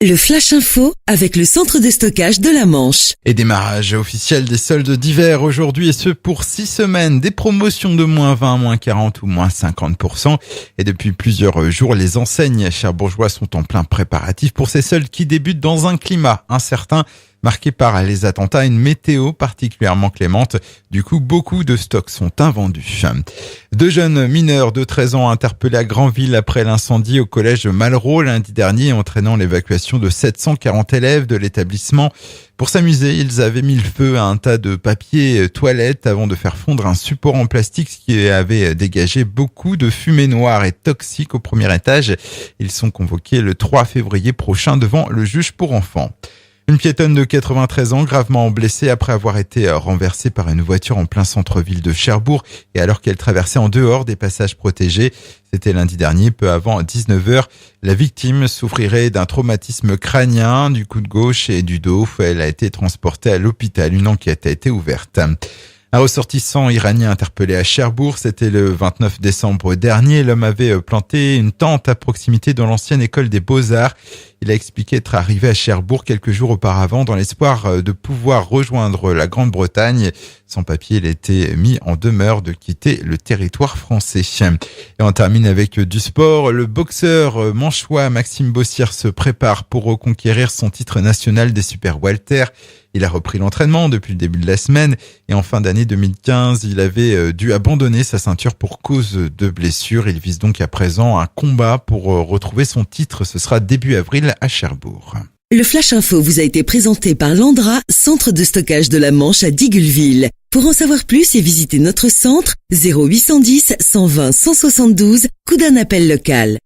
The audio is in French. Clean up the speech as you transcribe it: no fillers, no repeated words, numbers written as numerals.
Le Flash Info avec le centre de stockage de la Manche. Et démarrage officiel des soldes d'hiver aujourd'hui et ce pour 6 semaines. Des promotions de moins 20, moins 40 ou moins 50%. Et depuis plusieurs jours, les enseignes cherbourgeoises sont en plein préparatif pour ces soldes qui débutent dans un climat incertain, marqué par les attentats et une météo particulièrement clémente. Du coup, beaucoup de stocks sont invendus. 2 jeunes mineurs de 13 ans interpellés à Granville après l'incendie au collège Malraux lundi dernier, entraînant l'évacuation de 740 élèves de l'établissement. Pour s'amuser, ils avaient mis le feu à un tas de papier toilette avant de faire fondre un support en plastique qui avait dégagé beaucoup de fumée noire et toxique au premier étage. Ils sont convoqués le 3 février prochain devant le juge pour enfants. Une piétonne de 93 ans gravement blessée après avoir été renversée par une voiture en plein centre-ville de Cherbourg et alors qu'elle traversait en dehors des passages protégés. C'était lundi dernier, peu avant 19h. La victime souffrirait d'un traumatisme crânien du coude gauche et du dos. Elle a été transportée à l'hôpital. Une enquête a été ouverte. Un ressortissant iranien interpellé à Cherbourg, c'était le 29 décembre dernier. L'homme avait planté une tente à proximité de l'ancienne école des Beaux-Arts. Il a expliqué être arrivé à Cherbourg quelques jours auparavant dans l'espoir de pouvoir rejoindre la Grande-Bretagne. Sans papier, il était mis en demeure de quitter le territoire français. Et on termine avec du sport. Le boxeur manchois Maxime Bossière se prépare pour reconquérir son titre national des super welter. Il a repris l'entraînement depuis le début de la semaine et en fin d'année 2015, il avait dû abandonner sa ceinture pour cause de blessure. Il vise donc à présent un combat pour retrouver son titre. Ce sera début avril à Cherbourg. Le Flash Info vous a été présenté par Landra, centre de stockage de la Manche à Digulleville. Pour en savoir plus et visiter notre centre, 0810 120 172, coup d'un appel local.